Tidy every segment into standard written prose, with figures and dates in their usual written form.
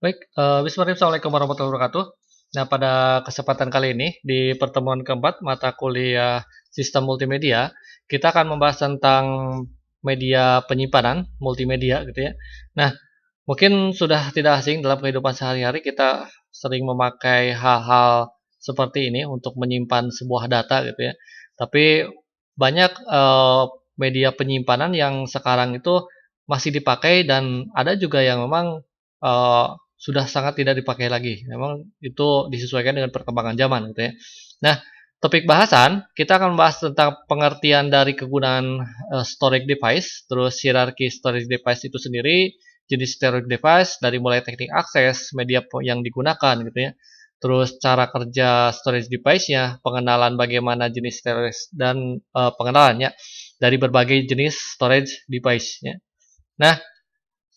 Baik, bismillahirrahmanirrahim. Assalamualaikum warahmatullahi wabarakatuh. Nah, pada kesempatan kali ini, di pertemuan keempat mata kuliah Sistem Multimedia, kita akan membahas tentang media penyimpanan, multimedia gitu ya. Nah, mungkin sudah tidak asing dalam kehidupan sehari-hari kita sering memakai hal-hal seperti ini untuk menyimpan sebuah data gitu ya. Tapi banyak media penyimpanan yang sekarang itu masih dipakai dan ada juga yang memang eh, sudah sangat tidak dipakai lagi. Memang itu disesuaikan dengan perkembangan zaman gitu ya. Nah, topik bahasan kita akan membahas tentang pengertian dari kegunaan storage device, terus hierarki storage device itu sendiri, jenis storage device dari mulai teknik akses, media yang digunakan gitu ya. Terus cara kerja storage device-nya, pengenalan bagaimana jenis storage dan pengenalannya dari berbagai jenis storage device-nya. Nah,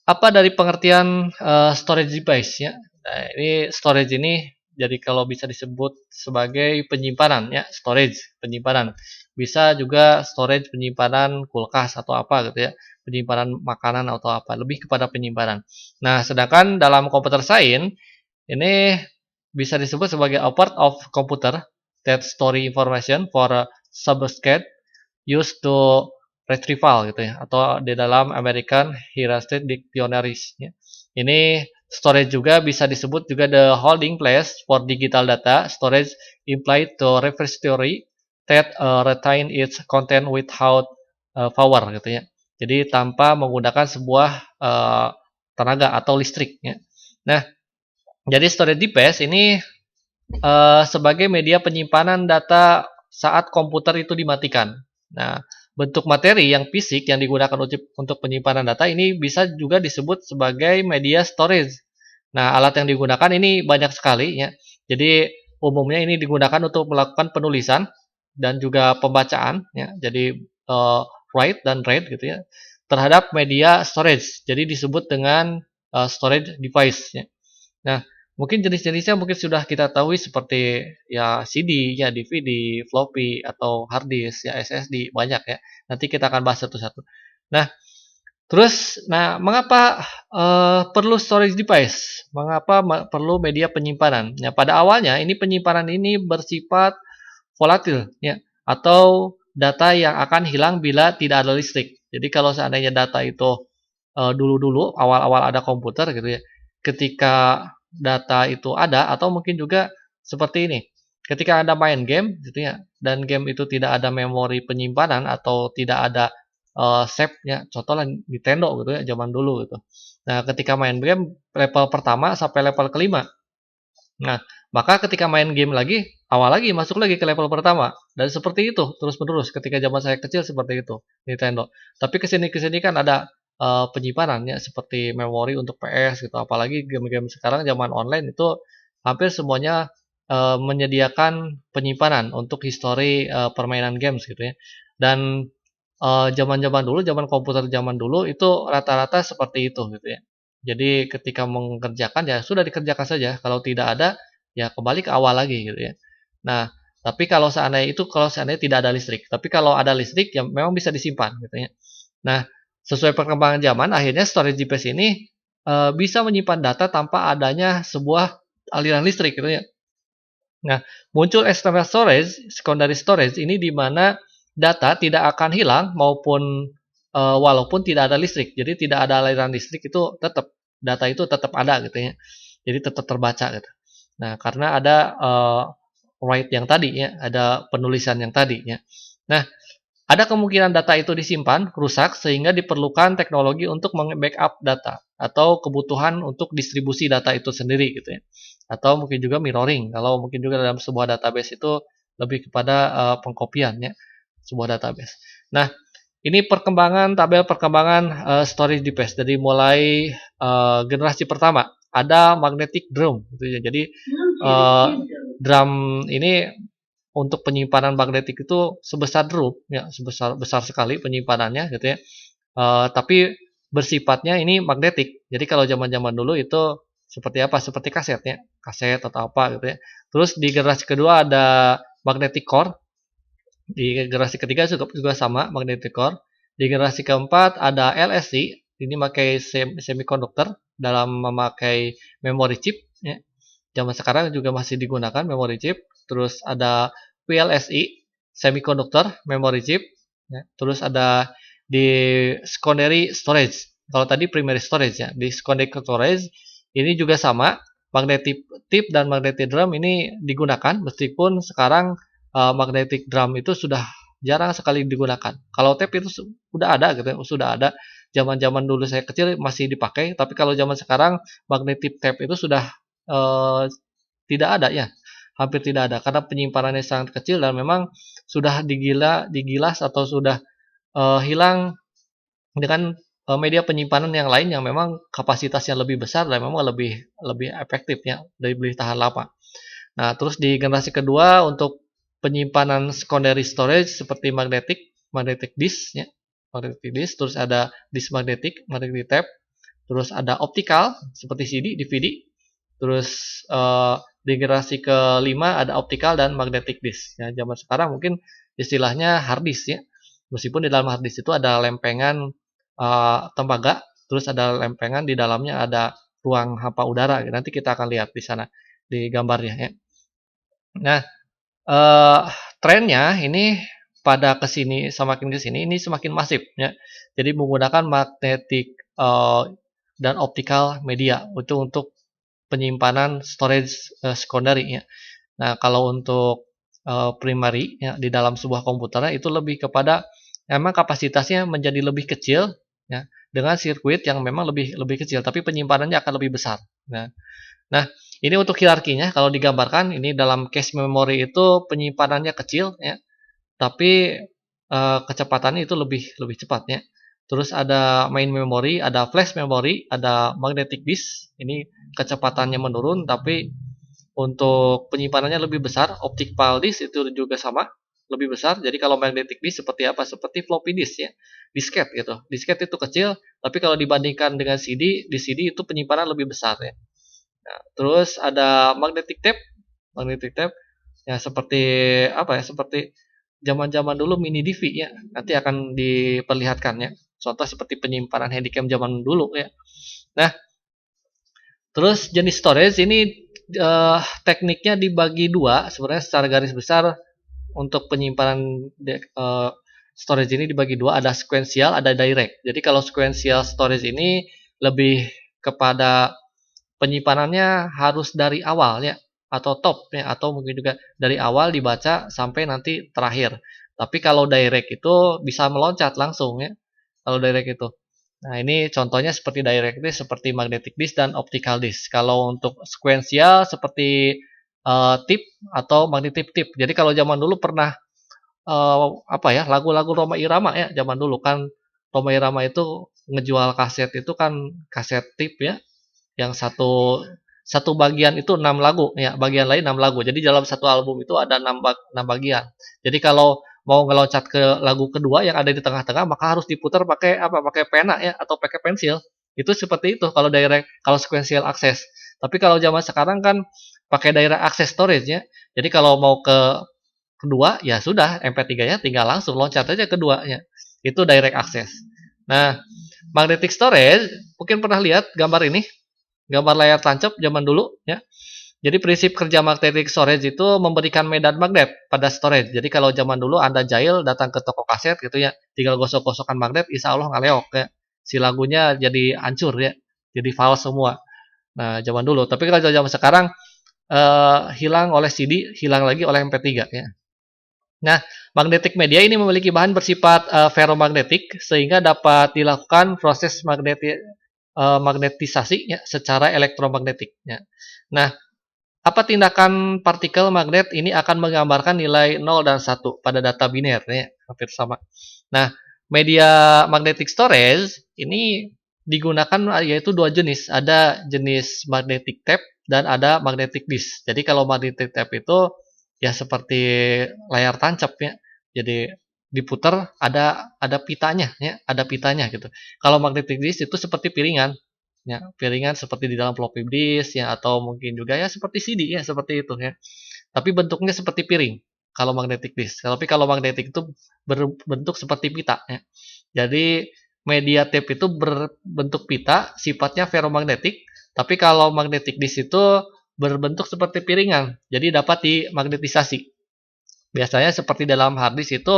apa dari pengertian storage device ya? Nah, ini storage ini jadi kalau bisa disebut sebagai penyimpanan ya, storage penyimpanan. Bisa juga storage penyimpanan kulkas atau apa gitu ya, penyimpanan makanan atau apa, lebih kepada penyimpanan. Nah, sedangkan dalam computer science ini bisa disebut sebagai a part of computer that store information for a subset used to retrieval gitu ya, atau di dalam American Heuristic Dictionaries ya. Ini storage juga bisa disebut juga the holding place for digital data. Storage implied to repository that retain its content without power gitu ya. Jadi tanpa menggunakan sebuah tenaga atau listrik ya. Nah, jadi storage device ini sebagai media penyimpanan data saat komputer itu dimatikan. Nah, bentuk materi yang fisik yang digunakan untuk penyimpanan data ini bisa juga disebut sebagai media storage. Nah, alat yang digunakan ini banyak sekali ya. Jadi umumnya ini digunakan untuk melakukan penulisan dan juga pembacaan ya. Jadi write dan read gitu ya terhadap media storage. Jadi disebut dengan storage device ya. Nah, mungkin jenis-jenisnya mungkin sudah kita tahu seperti ya CD, ya DVD, floppy atau hard disk, ya SSD banyak ya. Nanti kita akan bahas satu-satu. Nah, terus mengapa perlu storage device? Mengapa perlu media penyimpanan? Ya, pada awalnya ini penyimpanan ini bersifat volatil ya atau data yang akan hilang bila tidak ada listrik. Jadi kalau seandainya data itu dulu-dulu awal-awal ada komputer gitu ya. Ketika data itu ada atau mungkin juga seperti ini. Ketika Anda main game gitu ya dan game itu tidak ada memori penyimpanan atau tidak ada save-nya, contohnya Nintendo gitu ya zaman dulu gitu. Nah, ketika main game level pertama sampai level kelima. Nah, maka ketika main game lagi, awal lagi masuk lagi ke level pertama. Dan seperti itu terus-menerus ketika zaman saya kecil seperti itu Nintendo. Tapi kesini-kesini kan ada penyimpanannya seperti memori untuk PS gitu. Apalagi game-game sekarang zaman online itu hampir semuanya menyediakan penyimpanan untuk histori permainan games gitu ya. Dan zaman-zaman dulu, zaman komputer zaman dulu itu rata-rata seperti itu gitu ya. Jadi ketika mengerjakan ya sudah dikerjakan saja. Kalau tidak ada ya kembali ke awal lagi gitu ya. Nah, tapi kalau seandainya tidak ada listrik. Tapi kalau ada listrik ya memang bisa disimpan gitu ya. Nah, sesuai perkembangan zaman akhirnya storage device ini bisa menyimpan data tanpa adanya sebuah aliran listrik gitu ya. Nah, muncul external storage, secondary storage ini di mana data tidak akan hilang maupun walaupun tidak ada listrik. Jadi tidak ada aliran listrik itu tetap data itu tetap ada gitu ya. Jadi tetap terbaca gitu. Nah, karena ada write yang tadi ya, ada penulisan yang tadi ya. Nah, ada kemungkinan data itu disimpan, rusak, sehingga diperlukan teknologi untuk meng-backup data atau kebutuhan untuk distribusi data itu sendiri gitu ya. Atau mungkin juga mirroring, kalau mungkin juga dalam sebuah database itu lebih kepada pengkopian ya, sebuah database. Nah, ini tabel perkembangan storage device dari mulai generasi pertama. Ada magnetic drum gitu ya. Jadi drum ini untuk penyimpanan magnetik itu sebesar drum ya, besar sekali penyimpanannya gitu ya. Tapi bersifatnya ini magnetik. Jadi kalau zaman-zaman dulu itu seperti apa? Seperti kaset ya, kaset atau apa gitu ya. Terus di generasi kedua ada magnetic core. Di generasi ketiga juga sama magnetic core. Di generasi keempat ada LSC, ini pakai semiconductor. dalam memakai memory chip ya. Zaman sekarang juga masih digunakan memory chip. Terus ada VLSI, semiconductor memory chip ya. Terus ada di secondary storage. Kalau tadi primary storage ya, di secondary storage ini juga sama, magnetic tip dan magnetic drum ini digunakan meskipun sekarang magnetic drum itu sudah jarang sekali digunakan. Kalau tape itu sudah ada gitu ya, sudah ada. Zaman-zaman dulu saya kecil masih dipakai, tapi kalau zaman sekarang magnetic tape itu sudah eh, tidak ada ya, hampir tidak ada karena penyimpanannya sangat kecil dan memang sudah digilas atau sudah hilang dengan media penyimpanan yang lain yang memang kapasitasnya lebih besar dan memang lebih lebih efektif ya, lebih tahan lama. Nah, terus di generasi kedua untuk penyimpanan secondary storage seperti magnetic disk ya, magnetic disk, terus ada disk magnetic tape, terus ada optical seperti CD, DVD, terus di generasi kelima ada optical dan magnetic disk. Ya, zaman sekarang mungkin istilahnya hard disk ya. Meskipun di dalam hard disk itu ada lempengan tembaga, terus ada lempengan di dalamnya ada ruang hampa udara. Nanti kita akan lihat di sana di gambarnya ya. Nah, eh, trennya ini pada kesini semakin kesini ini semakin masif ya. Jadi menggunakan magnetic dan optical media untuk penyimpanan storage secondary ya. Nah, kalau untuk primary ya, di dalam sebuah komputer itu lebih kepada memang kapasitasnya menjadi lebih kecil ya, dengan sirkuit yang memang lebih lebih kecil tapi penyimpanannya akan lebih besar. Nah, ini untuk hierarkinya kalau digambarkan ini dalam cache memory itu penyimpanannya kecil ya, tapi kecepatannya itu lebih lebih cepat ya. Terus ada main memory, ada flash memory, ada magnetic disk. Ini kecepatannya menurun tapi untuk penyimpanannya lebih besar. Optical disk itu juga sama, lebih besar. Jadi kalau magnetic disk seperti apa? Seperti floppy disk ya. Disket gitu. Disket itu kecil, tapi kalau dibandingkan dengan CD, di CD itu penyimpanan lebih besar ya. Nah, terus ada magnetic tape. Magnetic tape ya seperti apa ya? Seperti zaman-zaman dulu mini DV ya. Nanti akan diperlihatkannya. Contoh seperti penyimpanan handycam zaman dulu ya. Nah, terus jenis storage ini tekniknya dibagi dua sebenarnya secara garis besar untuk penyimpanan storage ini dibagi dua, ada sequential, ada direct. Jadi kalau sequential storage ini lebih kepada penyimpanannya harus dari awal ya, atau top ya, atau mungkin juga dari awal dibaca sampai nanti terakhir. Tapi kalau direct itu bisa meloncat langsung ya. Kalau direct itu. Nah, ini contohnya seperti direct disk, seperti magnetic disk dan optical disk. Kalau untuk sequential seperti tip atau magnetic tip. Jadi kalau zaman dulu pernah apa ya, lagu-lagu Rhoma Irama ya, zaman dulu kan Rhoma Irama itu ngejual kaset itu kan kaset tip ya, yang satu satu bagian itu 6 lagu ya, bagian lain 6 lagu. Jadi dalam satu album itu ada 6 bagian. Jadi kalau mau ngeloncat ke lagu kedua yang ada di tengah-tengah maka harus diputar pakai apa? Pakai pena ya atau pakai pensil. Itu seperti itu kalau direct, kalau sequential access. Tapi kalau zaman sekarang kan pakai direct access storage ya. Jadi kalau mau ke kedua ya sudah MP3-nya tinggal langsung loncat aja keduanya. Itu direct access. Nah, magnetic storage mungkin pernah lihat gambar ini, gambar layar tancap zaman dulu ya. Jadi prinsip kerja magnetic storage itu memberikan medan magnet pada storage. Jadi kalau zaman dulu Anda jahil datang ke toko kaset gitu ya, tinggal gosok-gosokan magnet, insya Allah ngaleok ya. Si lagunya jadi hancur ya, jadi fals semua. Nah zaman dulu. Tapi kalau zaman sekarang hilang oleh CD, hilang lagi oleh MP3 ya. Nah, magnetic media ini memiliki bahan bersifat ferromagnetik sehingga dapat dilakukan proses magnetisasi ya, secara elektromagnetik. Ya. Nah, apa tindakan partikel magnet ini akan menggambarkan nilai 0 dan 1 pada data biner ya, hampir sama. Nah, media magnetic storage ini digunakan yaitu dua jenis, ada jenis magnetic tape dan ada magnetic disk. Jadi kalau magnetic tape itu ya seperti layar tancap ya. Jadi diputar ada pitanya ya, ada pitanya gitu. Kalau magnetic disk itu seperti piringan ya, piringan seperti di dalam floppy disk ya, atau mungkin juga ya seperti CD ya, seperti itu ya. Tapi bentuknya seperti piring kalau magnetic disk. Tapi kalau magnetic itu berbentuk seperti pita ya. Jadi media tape itu berbentuk pita, sifatnya ferromagnetik, tapi kalau magnetic disk itu berbentuk seperti piringan, jadi dapat dimagnetisasi. Biasanya seperti dalam hard disk itu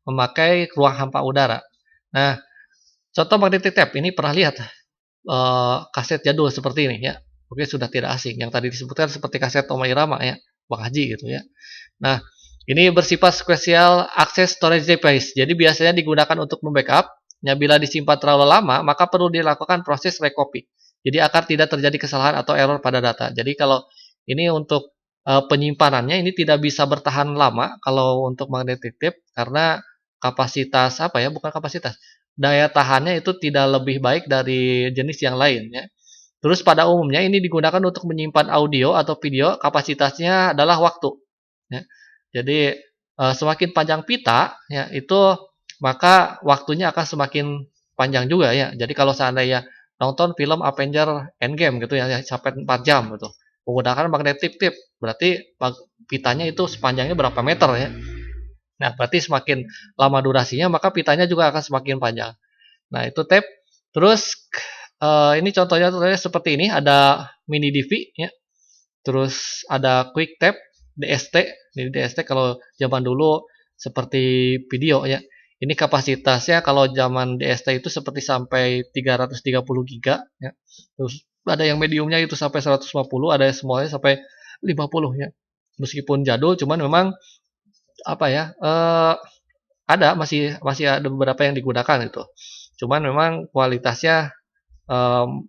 memakai ruang hampa udara. Nah, contoh magnetic tape ini pernah lihat kaset jadul seperti ini ya. Oke, sudah tidak asing. Yang tadi disebutkan seperti kaset Rhoma Irama ya, Bang Haji gitu ya. Nah, ini bersifat spesial access storage device. Jadi biasanya digunakan untuk membackup. Ya, bila disimpan terlalu lama, maka perlu dilakukan proses recopy. Jadi agar tidak terjadi kesalahan atau error pada data. Jadi kalau ini untuk penyimpanannya ini tidak bisa bertahan lama kalau untuk magnetic tape karena kapasitas apa ya, bukan kapasitas, daya tahannya itu tidak lebih baik dari jenis yang lain ya. Terus pada umumnya ini digunakan untuk menyimpan audio atau video, kapasitasnya adalah waktu ya. Jadi semakin panjang pita ya itu maka waktunya akan semakin panjang juga ya. Jadi kalau seandainya nonton film Avenger Endgame gitu ya sampai 4 jam gitu, menggunakan magnetic tape berarti pitanya itu sepanjangnya berapa meter ya. Nah, berarti semakin lama durasinya maka pitanya juga akan semakin panjang. Nah, itu tape. Terus ini contohnya seperti ini, ada mini DV ya. Terus ada quick tape DST. Ini DST kalau zaman dulu seperti video ya. Ini kapasitasnya kalau zaman DST itu seperti sampai 330 giga ya. Terus ada yang mediumnya itu sampai 150, ada yang smallnya sampai 50 ya. Meskipun jadul cuman memang apa ya? Ada masih ada beberapa yang digunakan itu. Cuman memang kualitasnya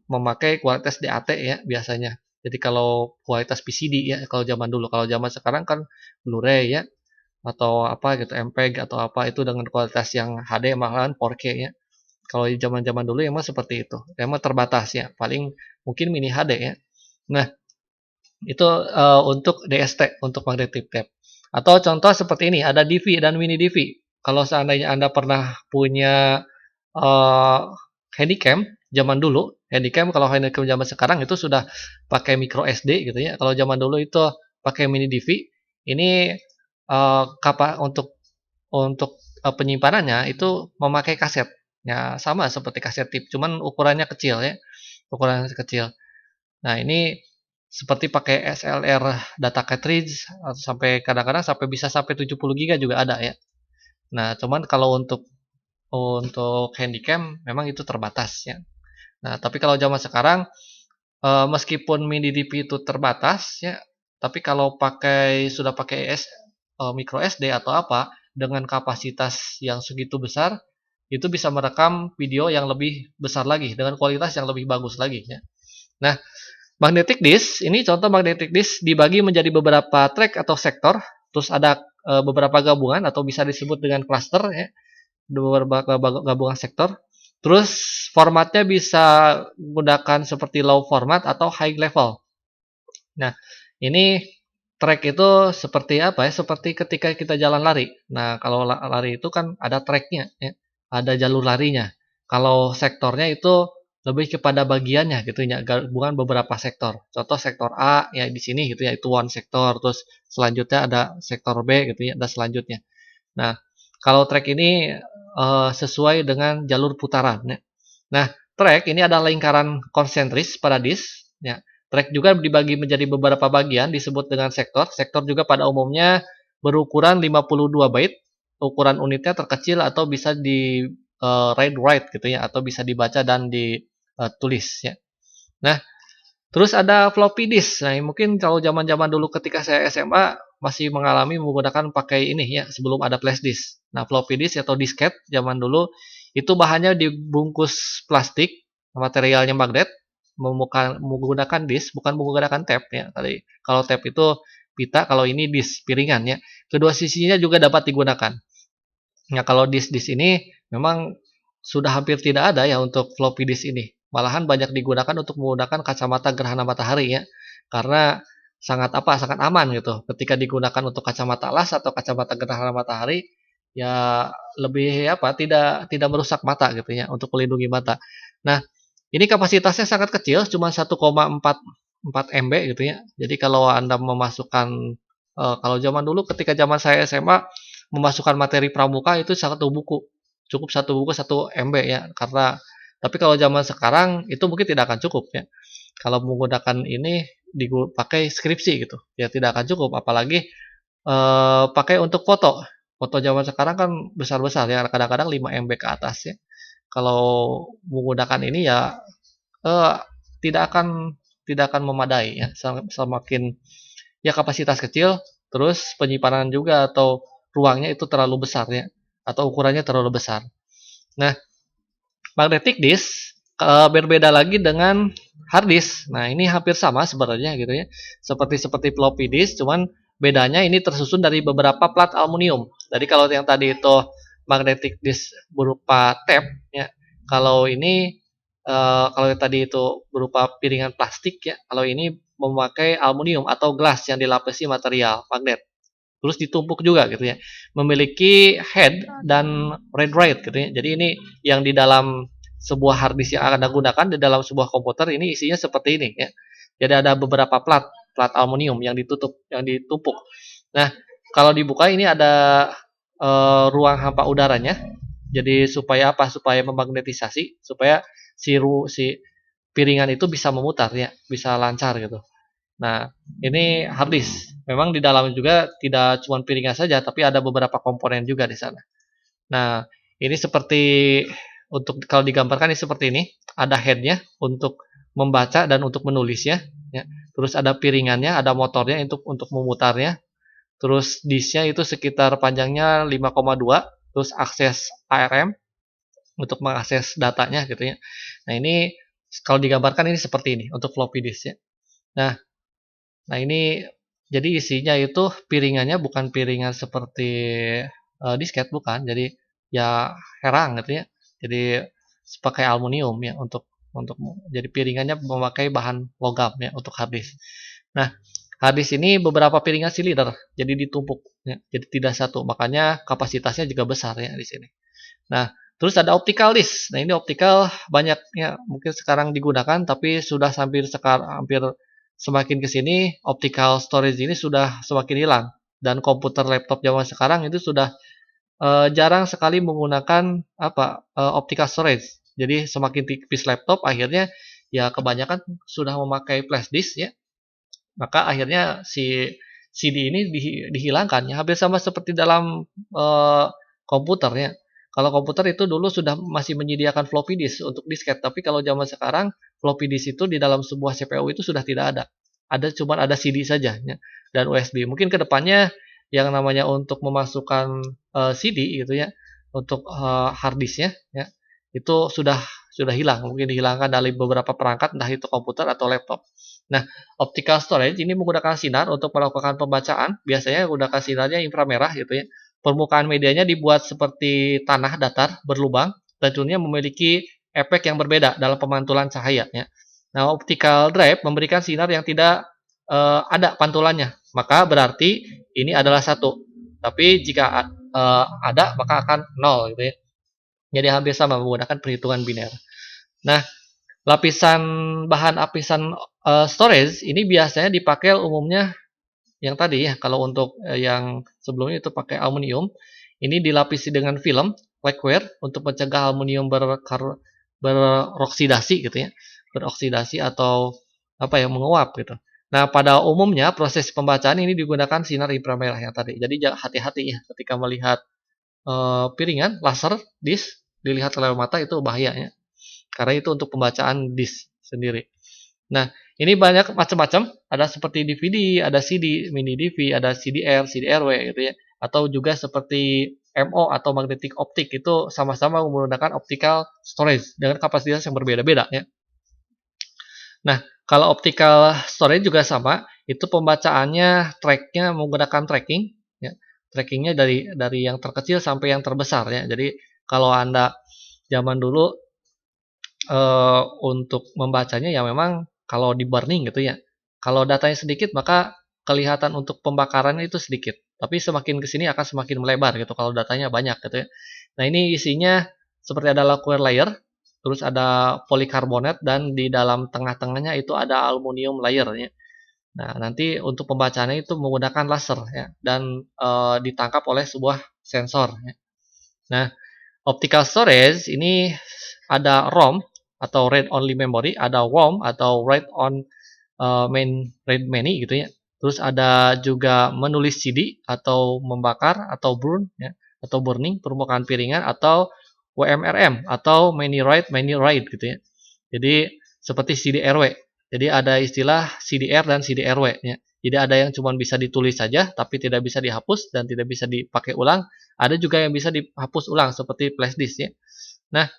memakai kualitas DAT ya biasanya. Jadi kalau kualitas PCD ya kalau zaman dulu, kalau zaman sekarang kan Blu-ray ya atau apa gitu MPEG atau apa itu dengan kualitas yang HD malahan 4K ya. Kalau di zaman-zaman dulu emang seperti itu. Emang terbatas ya, paling mungkin mini HD ya. Nah, itu untuk DST, untuk magnetic tape. Atau contoh seperti ini, ada DV dan mini DV. Kalau seandainya Anda pernah punya handycam zaman dulu, handycam kalau handycam zaman sekarang itu sudah pakai micro SD gitu ya. Kalau zaman dulu itu pakai mini DV. Ini untuk penyimpanannya itu memakai kaset. Ya sama seperti kaset tip, cuman ukurannya kecil ya. Ukurannya kecil. Nah, ini seperti pakai SLR data cartridge atau sampai kadang-kadang bisa sampai 70 GB juga ada ya. Nah, cuman kalau untuk handycam memang itu terbatas ya. Nah, tapi kalau zaman sekarang meskipun mini DP itu terbatas ya, tapi kalau sudah pakai micro SD atau apa dengan kapasitas yang segitu besar itu bisa merekam video yang lebih besar lagi dengan kualitas yang lebih bagus lagi ya. Nah, magnetic disk ini contoh magnetic disk dibagi menjadi beberapa track atau sektor, terus ada beberapa gabungan atau bisa disebut dengan cluster ya. Beberapa gabungan sektor. Terus formatnya bisa menggunakan seperti low format atau high level. Nah, ini track itu seperti apa ya? Seperti ketika kita jalan lari. Nah, kalau lari itu kan ada tracknya, ya. Ada jalur larinya. Kalau sektornya itu lebih kepada bagiannya gitu ya, gabungan beberapa sektor. Contoh sektor A ya di sini gitu ya, itu one sektor. Terus selanjutnya ada sektor B gitu ya, ada selanjutnya. Nah, kalau track ini sesuai dengan jalur putaran. Ya. Nah, track ini adalah lingkaran konsentris pada disk. Ya. Track juga dibagi menjadi beberapa bagian disebut dengan sektor. Sektor juga pada umumnya berukuran 52 byte. Ukuran unitnya terkecil atau bisa di read-write gitu ya, atau bisa dibaca dan ditulis ya. Nah, terus ada floppy disk. Nah, mungkin kalau zaman-zaman dulu ketika saya SMA masih mengalami menggunakan pakai ini ya, sebelum ada flash disk. Nah, floppy disk atau disket zaman dulu itu bahannya dibungkus plastik, materialnya magnet, menggunakan disk, bukan menggunakan tape ya. Tadi kalau tape itu pita, kalau ini disk piringan ya. Kedua sisinya juga dapat digunakan. Nah, kalau disk-disk ini memang sudah hampir tidak ada ya untuk floppy disk ini. Malahan banyak digunakan untuk menggunakan kacamata gerhana matahari ya. Karena sangat aman gitu. Ketika digunakan untuk kacamata las atau kacamata gerhana matahari ya lebih tidak merusak mata gitu ya untuk melindungi mata. Nah, ini kapasitasnya sangat kecil cuma 1,4 MB gitu ya. Jadi kalau Anda memasukkan kalau zaman dulu ketika zaman saya SMA memasukkan materi pramuka itu satu buku. cukup satu buku 1 MB ya, karena tapi kalau zaman sekarang itu mungkin tidak akan cukup ya. Kalau menggunakan ini dipakai skripsi gitu, ya tidak akan cukup, apalagi pakai untuk foto. Foto zaman sekarang kan besar-besar ya, kadang-kadang 5 MB ke atas ya. Kalau menggunakan ini ya eh, tidak akan tidak akan memadai ya. Semakin ya kapasitas kecil, terus penyimpanan juga atau ruangnya itu terlalu besar ya, atau ukurannya terlalu besar. Nah, magnetic disk berbeda lagi dengan hard disk. Nah, ini hampir sama sebenarnya gitu ya. Seperti floppy disk, cuman bedanya ini tersusun dari beberapa plat aluminium. Jadi kalau yang tadi itu magnetic disk berupa tape ya. Kalau ini kalau yang tadi itu berupa piringan plastik ya. Kalau ini memakai aluminium atau glass yang dilapisi material magnet. Terus ditumpuk juga gitu ya. Memiliki head dan read write gitu ya. Jadi ini yang di dalam sebuah hard disk yang akan digunakan di dalam sebuah komputer ini isinya seperti ini ya. Jadi ada beberapa plat aluminium yang ditumpuk. Nah, kalau dibuka ini ada ruang hampa udaranya. Jadi supaya apa? Supaya memagnetisasi, supaya si piringan itu bisa memutar ya, bisa lancar gitu. Nah, ini hard disk. Memang di dalam juga tidak cuma piringan saja, tapi ada beberapa komponen juga di sana. Nah, ini seperti untuk kalau digambarkan ini seperti ini. Ada headnya untuk membaca dan untuk menulisnya. Ya. Terus ada piringannya, ada motornya untuk memutarnya. Terus disknya itu sekitar panjangnya 5,2. Terus akses ARM untuk mengakses datanya gitu ya. Nah, ini kalau digambarkan ini seperti ini untuk floppy disk ya. Nah, Nah ini jadi isinya itu piringannya bukan piringan seperti disket bukan, jadi ya herang gitu ya. Jadi pakai aluminium ya untuk jadi piringannya memakai bahan logam ya untuk harddisk. Nah harddisk ini beberapa piringan silinder jadi ditumpuk ya, jadi tidak satu makanya kapasitasnya juga besar ya di sini. Nah terus ada optical disk. Nah ini optical banyaknya mungkin sekarang digunakan tapi sudah hampir semakin ke sini optical storage ini sudah semakin hilang dan komputer laptop zaman sekarang itu sudah jarang sekali menggunakan optical storage. Jadi semakin tipis laptop akhirnya ya kebanyakan sudah memakai flash disk ya. Maka akhirnya si CD ini dihilangkan ya hampir sama seperti dalam komputer ya. Kalau komputer itu dulu sudah masih menyediakan floppy disk untuk disket, tapi kalau zaman sekarang floppy disk itu di dalam sebuah CPU itu sudah tidak ada. Cuma ada CD saja ya, dan USB. Mungkin kedepannya yang namanya untuk memasukkan CD gitu ya, untuk hard disknya ya, itu sudah hilang, mungkin dihilangkan dari beberapa perangkat entah itu komputer atau laptop. Nah, optical storage ini menggunakan sinar untuk melakukan pembacaan, biasanya menggunakan sinarnya inframerah gitu ya. Permukaan medianya dibuat seperti tanah datar berlubang, tentunya memiliki efek yang berbeda dalam pemantulan cahaya ya. Nah, optical drive memberikan sinar yang tidak ada pantulannya, maka berarti ini adalah satu. Tapi jika ada maka akan nol gitu ya. Jadi hampir sama menggunakan perhitungan biner. Nah, lapisan storage ini biasanya dipakai umumnya yang tadi ya. Kalau untuk yang sebelumnya itu pakai aluminium, ini dilapisi dengan film lacquer untuk mencegah aluminium beroksidasi gitu ya. Beroksidasi atau menguap gitu. Nah, pada umumnya proses pembacaan ini digunakan sinar inframerah yang tadi. Jadi hati-hati ya ketika melihat piringan laser disk dilihat oleh mata itu bahayanya. Karena itu untuk pembacaan disk sendiri. Nah, ini banyak macam-macam. Ada seperti DVD, ada CD, mini DV, ada CDR, CDRW gitu ya. Atau juga seperti MO atau magnetic optic itu sama-sama menggunakan optical storage dengan kapasitas yang berbeda-beda ya. Nah, kalau optical storage juga sama, itu pembacaannya tracknya menggunakan tracking ya. Trackingnya dari yang terkecil sampai yang terbesar ya. Jadi kalau Anda zaman dulu untuk membacanya ya memang kalau di burning gitu ya. Kalau datanya sedikit maka kelihatan untuk pembakarannya itu sedikit. Tapi semakin ke sini akan semakin melebar gitu kalau datanya banyak gitu ya. Nah, ini isinya seperti ada lacquer layer, terus ada polikarbonat dan di dalam tengah-tengahnya itu ada aluminium layer ya. Nah, nanti untuk pembacaannya itu menggunakan laser ya dan ditangkap oleh sebuah sensor ya. Nah, Optical storage ini ada ROM atau read only memory, ada ROM atau write on main read many gitu ya. Terus ada juga menulis CD atau membakar atau burn ya, atau burning permukaan piringan, atau WMRM atau many write gitu ya. Jadi seperti CDRW. Jadi ada istilah CDR dan CDRW ya. Jadi ada yang cuma bisa ditulis saja tapi tidak bisa dihapus dan tidak bisa dipakai ulang. Ada juga yang bisa dihapus ulang seperti flash disk ya. Nah,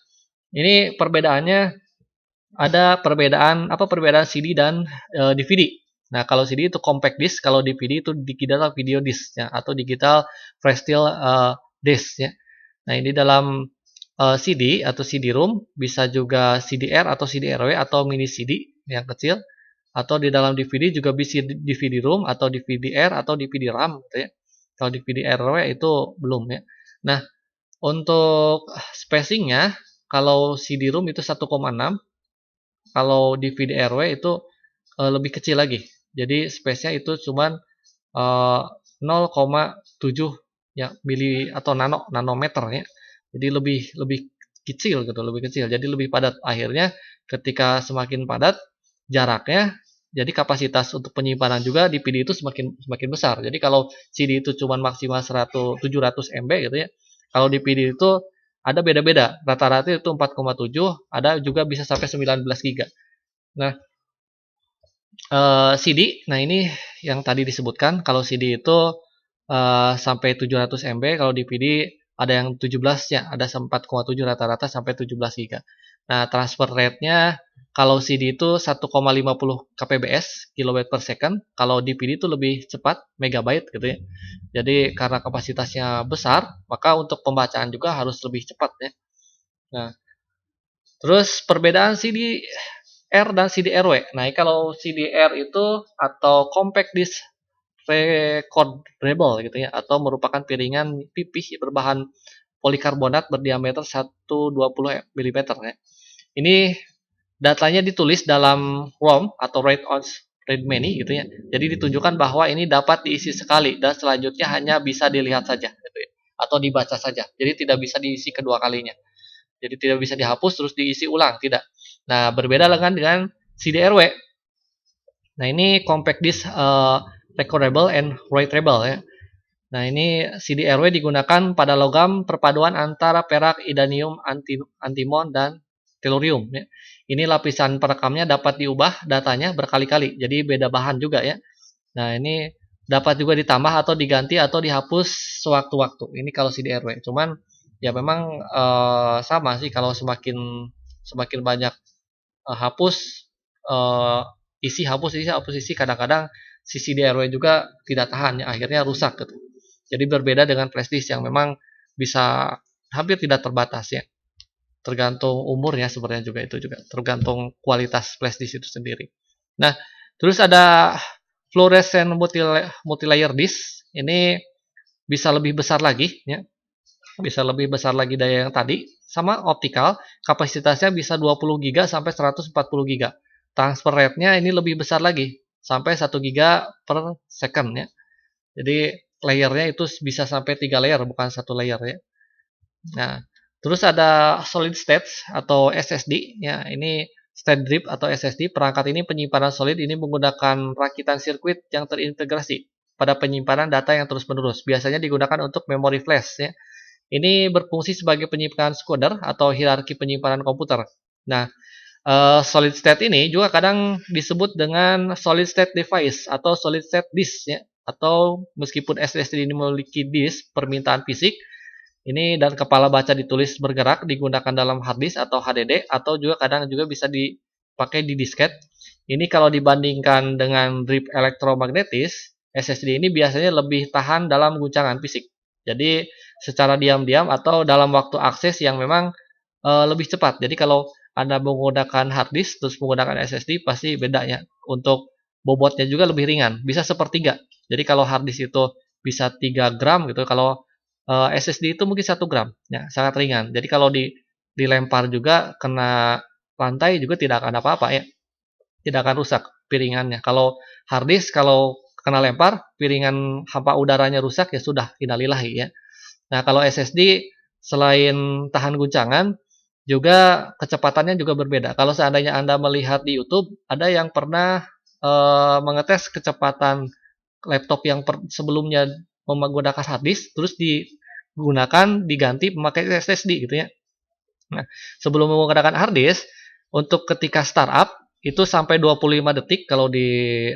ini perbedaannya, ada perbedaan CD dan DVD. Nah, kalau CD itu compact disk, kalau DVD itu digital video disk ya, atau digital flash disk ya. Nah, ini dalam CD atau CD-ROM, bisa juga CDR atau CDRW atau mini CD yang kecil, atau di dalam DVD juga bisa DVD-ROM atau DVD-R atau DVD-RAM gitu ya. Kalau DVD-RW itu belum ya. Nah, untuk spacingnya, kalau CD-ROM itu 1,6, kalau DVD-RW itu lebih kecil lagi. Jadi space-nya itu cuman 0,7 ya mili atau nanometer ya. Jadi lebih kecil gitu, lebih kecil. Jadi lebih padat. Akhirnya ketika semakin padat jaraknya, jadi kapasitas untuk penyimpanan juga di PD itu semakin besar. Jadi kalau CD itu cuma maksimal 700 MB gitu ya. Kalau di PD itu ada beda-beda. Rata-rata itu 4,7, ada juga bisa sampai 19 GB. Nah, CD, nah ini yang tadi disebutkan, kalau CD itu sampai 700 MB, kalau DVD ada yang 17 ya, ada 4,7 rata-rata sampai 17 GB. Nah, transfer rate-nya kalau CD itu 1,50 kbps, kilobyte per second, kalau DVD itu lebih cepat, megabyte gitu ya. Jadi karena kapasitasnya besar, maka untuk pembacaan juga harus lebih cepat ya. Nah, terus perbedaan CD-R dan CD-RW. Nah, kalau CD-R itu atau compact disk recordable gitu ya, atau merupakan piringan pipih berbahan polikarbonat berdiameter 120 mm ya. Ini datanya ditulis dalam ROM atau write on read many gitu ya. Jadi ditunjukkan bahwa ini dapat diisi sekali dan selanjutnya hanya bisa dilihat saja gitu ya, atau dibaca saja. Jadi tidak bisa diisi kedua kalinya. Jadi tidak bisa dihapus terus diisi ulang, tidak. Nah, berbeda dengan CD-RW. Nah, ini compact disk recordable and writable ya. Nah, ini CD-RW digunakan pada logam perpaduan antara perak, idanium, antimon, dan tellurium ya. Ini lapisan perekamnya dapat diubah datanya berkali-kali. Jadi beda bahan juga ya. Nah, ini dapat juga ditambah atau diganti atau dihapus sewaktu-waktu. Ini kalau CD-RW. Cuman ya memang sama sih, kalau semakin banyak hapus isi kadang-kadang si CD-RW juga tidak tahan ya, akhirnya rusak gitu. Jadi berbeda dengan flash disk yang memang bisa hampir tidak terbatas ya. Tergantung umurnya sebenarnya juga, itu juga tergantung kualitas flash disk itu sendiri. Nah, terus ada fluorescent multilayer disk. Ini bisa lebih besar lagi ya. Bisa lebih besar lagi dari yang tadi. Sama optikal, kapasitasnya bisa 20 GB sampai 140 GB. Transfer rate-nya ini lebih besar lagi, sampai 1 GB per second ya. Jadi layernya itu bisa sampai 3 layer, bukan 1 layer ya. Nah, terus ada solid state atau SSD ya. Ini state drive atau SSD. Perangkat ini penyimpanan solid, ini menggunakan rakitan sirkuit yang terintegrasi pada penyimpanan data yang terus-menerus. Biasanya digunakan untuk memori flash ya. Ini berfungsi sebagai penyimpanan sekunder atau hierarki penyimpanan komputer. Nah, solid state ini juga kadang disebut dengan solid state device atau solid state disk ya. Atau meskipun SSD ini memiliki disk permintaan fisik, ini dan kepala baca ditulis bergerak, digunakan dalam hard disk atau HDD, atau juga kadang juga bisa dipakai di disket. Ini kalau dibandingkan dengan drive elektromagnetis, SSD ini biasanya lebih tahan dalam guncangan fisik. Jadi secara diam-diam atau dalam waktu akses yang memang lebih cepat. Jadi kalau Anda menggunakan hard disk terus menggunakan SSD, pasti bedanya. Untuk bobotnya juga lebih ringan, bisa sepertiga. Jadi kalau hard disk itu bisa 3 gram gitu, kalau SSD itu mungkin 1 gram, ya sangat ringan. Jadi kalau dilempar juga kena lantai juga tidak akan apa-apa ya, tidak akan rusak piringannya. Kalau hard disk kalau kena lempar, piringan hampa udaranya rusak ya sudah, innalillahi ya. Nah, kalau SSD selain tahan guncangan, juga kecepatannya juga berbeda. Kalau seandainya Anda melihat di YouTube, ada yang pernah mengetes kecepatan laptop yang sebelumnya menggunakan hard disk, terus diganti memakai SSD gitu ya. Nah, sebelum menggunakan hard disk, untuk ketika startup itu sampai 25 detik kalau di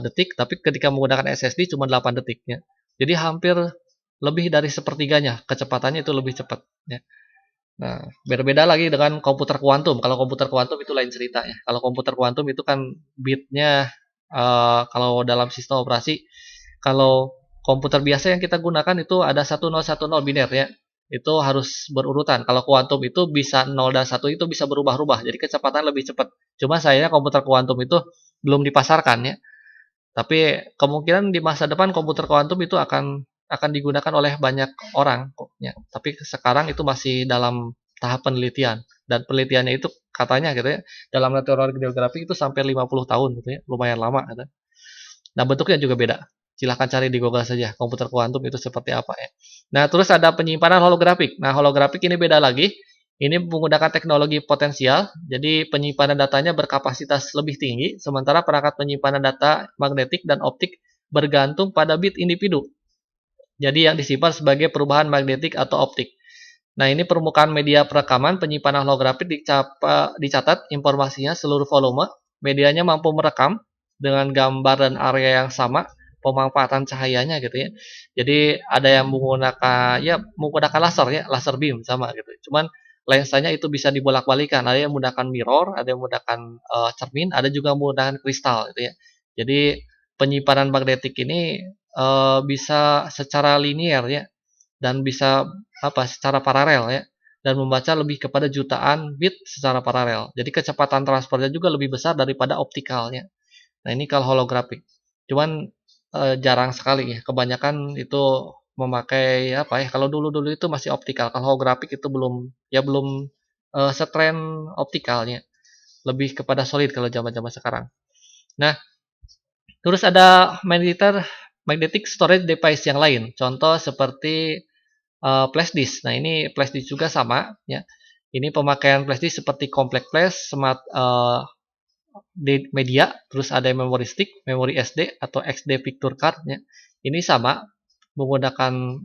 detik, tapi ketika menggunakan SSD cuma 8 detiknya. Jadi hampir lebih dari sepertiganya kecepatannya itu lebih cepat ya. Nah, berbeda lagi dengan komputer kuantum. Kalau komputer kuantum itu lain cerita ya. Kalau komputer kuantum itu kan bitnya kalau dalam sistem operasi, kalau komputer biasa yang kita gunakan itu ada 1010 biner ya. Itu harus berurutan. Kalau kuantum itu bisa 0 dan 1 itu bisa berubah-ubah. Jadi kecepatan lebih cepat. Cuma sayangnya komputer kuantum itu belum dipasarkan ya. Tapi kemungkinan di masa depan komputer kuantum itu akan digunakan oleh banyak orang ya. Tapi sekarang itu masih dalam tahap penelitian dan penelitiannya itu katanya gitu ya dalam teori geografi itu sampai 50 tahun gitu ya, lumayan lama gitu. Nah, bentuknya juga beda. Silahkan cari di Google saja komputer kuantum itu seperti apa ya. Nah, terus ada penyimpanan holografik. Nah, holografik ini beda lagi. Ini menggunakan teknologi potensial, jadi penyimpanan datanya berkapasitas lebih tinggi, sementara perangkat penyimpanan data magnetik dan optik bergantung pada bit individu. Jadi yang disimpan sebagai perubahan magnetik atau optik. Nah, ini permukaan media perekaman penyimpanan holografik dicatat informasinya seluruh volume. Medianya mampu merekam dengan gambar dan area yang sama, pemanfaatan cahayanya gitu ya. Jadi ada yang menggunakan laser ya, laser beam sama gitu. Cuman lensanya itu bisa dibolak-balikan. Ada yang menggunakan mirror, ada yang menggunakan cermin, ada juga menggunakan kristal gitu ya. Jadi penyimpanan magnetik ini bisa secara linear ya dan bisa secara paralel ya dan membaca lebih kepada jutaan bit secara paralel. Jadi kecepatan transfernya juga lebih besar daripada optikalnya. Nah, ini kalau holografik. Cuman jarang sekali ya. Kebanyakan itu memakai kalau dulu-dulu itu masih optikal. Kalau holografik itu belum setren optikalnya. Lebih kepada solid kalau zaman-zaman sekarang. Nah, terus ada magnetic storage device yang lain. Contoh seperti flash disk. Nah, ini flash disk juga sama ya. Ini pemakaian flash disk seperti compact flash, smart media, terus ada memory stick, memori SD atau XD picture card ya. Ini sama menggunakan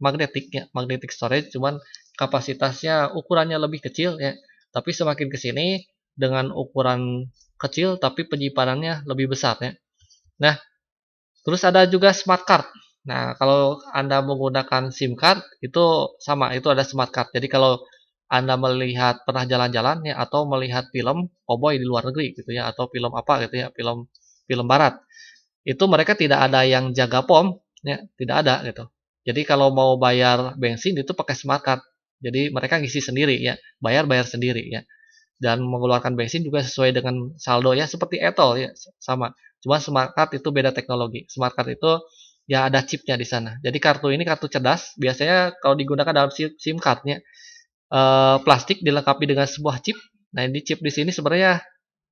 magnetic storage, cuman kapasitasnya ukurannya lebih kecil ya. Tapi semakin ke sini dengan ukuran kecil tapi penyimpanannya lebih besar ya. Nah, terus ada juga smart card. Nah, kalau Anda menggunakan SIM card itu sama, itu ada smart card. Jadi kalau Anda pernah jalan-jalan ya atau melihat film cowboy di luar negeri gitu ya atau film apa gitu ya, film barat. Itu mereka tidak ada yang jaga POM ya, tidak ada gitu. Jadi kalau mau bayar bensin itu pakai smart card. Jadi mereka ngisi sendiri ya, bayar sendiri ya. Dan mengeluarkan bensin juga sesuai dengan saldo ya seperti Etol ya, sama. Cuma smart card itu beda teknologi. Smart card itu ya ada chipnya di sana. Jadi kartu ini kartu cerdas. Biasanya kalau digunakan dalam SIM cardnya plastik dilengkapi dengan sebuah chip. Nah, ini chip di sini sebenarnya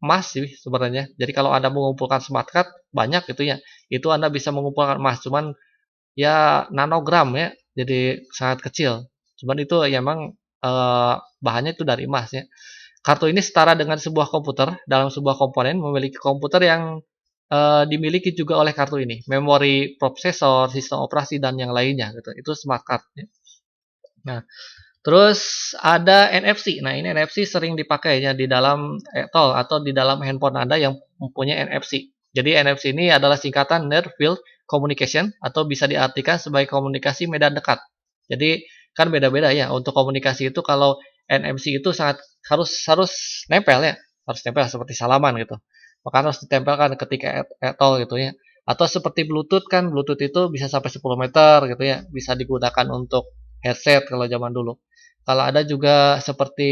emas sih sebenarnya. Jadi kalau Anda mengumpulkan smart card banyak gitu ya, itu Anda bisa mengumpulkan emas. Cuman ya nanogram ya, jadi sangat kecil. Cuman itu ya emang bahannya itu dari emas ya. Kartu ini setara dengan sebuah komputer. Dalam sebuah komponen memiliki komputer yang dimiliki juga oleh kartu ini. Memori, prosesor, sistem operasi, dan yang lainnya. Gitu. Itu smart card. Ya. Nah, terus ada NFC. Nah, ini NFC sering dipakainya di dalam tol atau di dalam handphone Anda yang mempunyai NFC. Jadi NFC ini adalah singkatan Near Field Communication atau bisa diartikan sebagai komunikasi medan dekat. Jadi kan beda-beda ya. Untuk komunikasi itu kalau NFC itu harus nempel ya, harus nempel seperti salaman gitu. Maka harus ditempelkan ketika tol gitu ya. Atau seperti Bluetooth kan, Bluetooth itu bisa sampai 10 meter gitu ya, bisa digunakan untuk headset kalau zaman dulu. Kalau ada juga seperti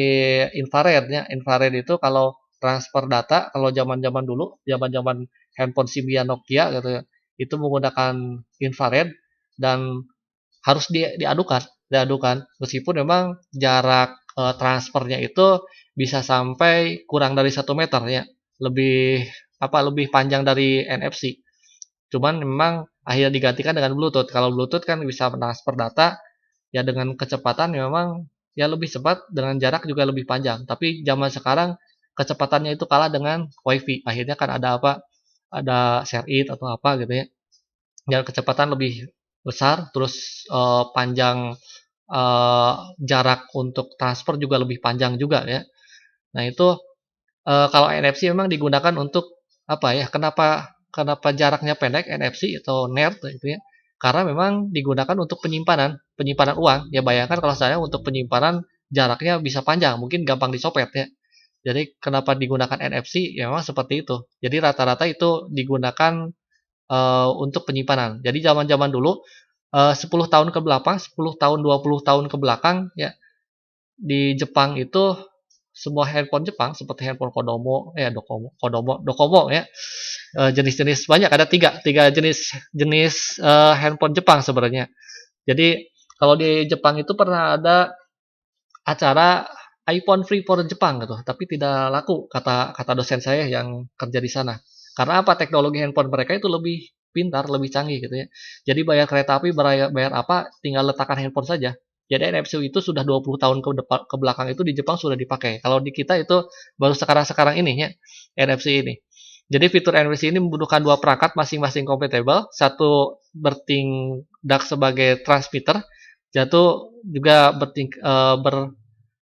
infrared ya, infrared itu kalau transfer data kalau zaman-zaman dulu, zaman-zaman handphone Symbian Nokia gitu ya, itu menggunakan infrared dan harus diadukan meskipun memang jarak transfernya itu bisa sampai kurang dari 1 meter ya, lebih panjang dari NFC. Cuman memang akhirnya digantikan dengan Bluetooth. Kalau Bluetooth kan bisa transfer data ya dengan kecepatan memang ya lebih cepat, dengan jarak juga lebih panjang. Tapi zaman sekarang kecepatannya itu kalah dengan WiFi. Akhirnya kan ada apa? Ada share it atau apa gitu ya. Dan kecepatan lebih besar, terus panjang jarak untuk transfer juga lebih panjang juga ya. Nah itu kalau NFC memang digunakan untuk apa ya? Kenapa kenapa jaraknya pendek NFC atau NERD itu ya? Karena memang digunakan untuk penyimpanan uang. Ya bayangkan kalau saya untuk penyimpanan jaraknya bisa panjang, mungkin gampang dicopet ya. Jadi kenapa digunakan NFC? Ya memang seperti itu. Jadi rata-rata itu digunakan untuk penyimpanan. Jadi zaman-zaman dulu 10 tahun ke belakang, 10 tahun, 20 tahun ke belakang ya, di Jepang itu semua handphone Jepang seperti handphone Kodomo, Docomo ya, jenis-jenis banyak, ada tiga jenis handphone Jepang sebenarnya. Jadi kalau di Jepang itu pernah ada acara iPhone free for Jepang gitu, tapi tidak laku kata kata dosen saya yang kerja di sana. Karena apa? Teknologi handphone mereka itu lebih pintar, lebih canggih gitu ya. Jadi bayar kereta api, bayar apa, tinggal letakkan handphone saja. Jadi NFC itu sudah 20 tahun ke belakang itu di Jepang sudah dipakai. Kalau di kita itu baru sekarang-sekarang ini ya, NFC ini. Jadi fitur NFC ini membutuhkan dua perangkat masing-masing kompatibel, satu bertindak sebagai transmitter, satu juga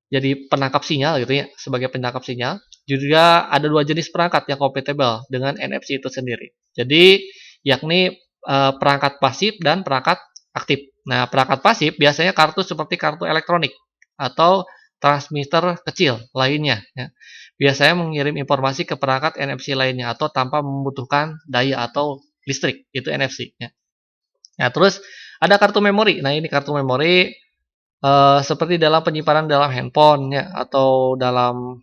jadi penangkap sinyal gitu ya, sebagai penangkap sinyal. Juga ada dua jenis perangkat yang kompatibel dengan NFC itu sendiri. Jadi yakni perangkat pasif dan perangkat aktif. Nah, perangkat pasif biasanya kartu seperti kartu elektronik atau transmitter kecil lainnya ya. Biasanya mengirim informasi ke perangkat NFC lainnya atau tanpa membutuhkan daya atau listrik, itu NFC ya. Nah, terus ada kartu memori. Nah, ini kartu memori seperti dalam penyimpanan dalam handphone ya, atau dalam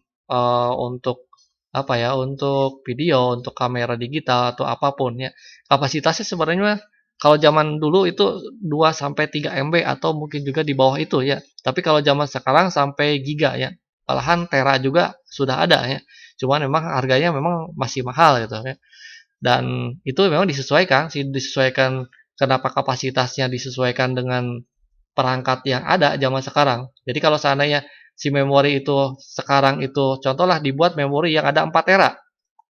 untuk apa ya, untuk video, untuk kamera digital atau apapun ya. Kapasitasnya sebenarnya kalau zaman dulu itu 2 sampai 3 MB atau mungkin juga di bawah itu ya. Tapi kalau zaman sekarang sampai giga ya. Malahan tera juga sudah ada ya. Cuman memang harganya memang masih mahal gitu ya. Dan itu memang disesuaikan kenapa kapasitasnya disesuaikan dengan perangkat yang ada zaman sekarang. Jadi kalau seandainya si memori itu sekarang itu contohlah dibuat memori yang ada 4 tera.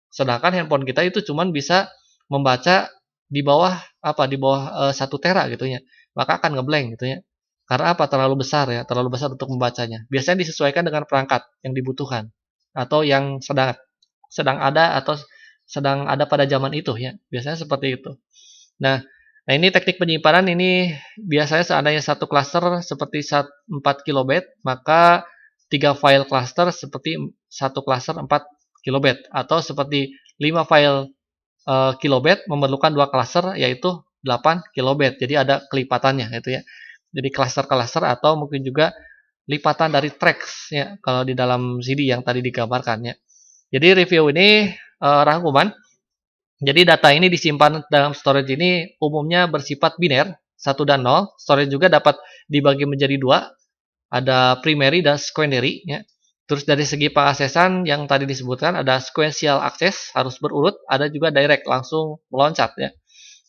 Sedangkan handphone kita itu cuman bisa membaca di bawah apa? Di bawah 1 tera gitu ya. Maka akan ngeblank gitu ya. Karena apa? Terlalu besar ya, terlalu besar untuk membacanya. Biasanya disesuaikan dengan perangkat yang dibutuhkan atau yang sedang ada atau sedang ada pada zaman itu ya. Biasanya seperti itu. Nah, ini teknik penyimpanan ini biasanya seandainya satu cluster seperti 4 kilobit, maka 3 file cluster seperti satu cluster 4 kilobit atau seperti 5 file kilobit memerlukan 2 cluster yaitu 8 kilobit. Jadi ada kelipatannya gitu ya. Jadi cluster-cluster atau mungkin juga lipatan dari tracks ya kalau di dalam CD yang tadi digambarkan ya. Jadi review ini rangkuman. Jadi data ini disimpan dalam storage ini umumnya bersifat biner, 1 dan 0. Storage juga dapat dibagi menjadi 2, ada primary dan secondary ya. Terus dari segi pengaksesan yang tadi disebutkan ada sequential access, harus berurut, ada juga direct, langsung meloncat ya.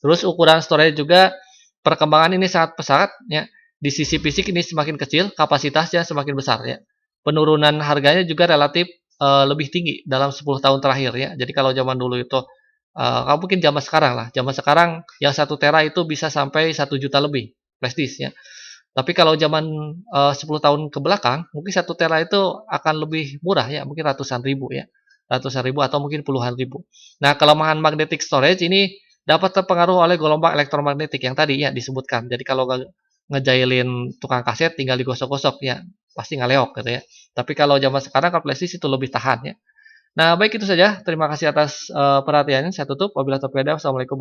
Terus ukuran storage juga perkembangan ini sangat pesat ya. Di sisi fisik ini semakin kecil, kapasitasnya semakin besar ya. Penurunan harganya juga relatif lebih tinggi dalam 10 tahun terakhir ya. Jadi kalau zaman dulu itu mungkin zaman sekarang lah. Zaman sekarang yang 1 tera itu bisa sampai 1 juta lebih flash disk ya. Tapi kalau zaman 10 tahun ke belakang, mungkin 1 tera itu akan lebih murah ya, mungkin ratusan ribu ya. Ratusan ribu atau mungkin puluhan ribu. Nah, kelemahan magnetic storage ini dapat terpengaruh oleh gelombang elektromagnetik yang tadi ya disebutkan. Jadi kalau ngejailin tukang kaset tinggal digosok-gosok ya, pasti ngaleok gitu ya. Tapi kalau zaman sekarang kan flash disk itu lebih tahan ya. Nah, baik itu saja. Terima kasih atas perhatiannya. Saya tutup. Wabillahi taufiq. Assalamualaikum.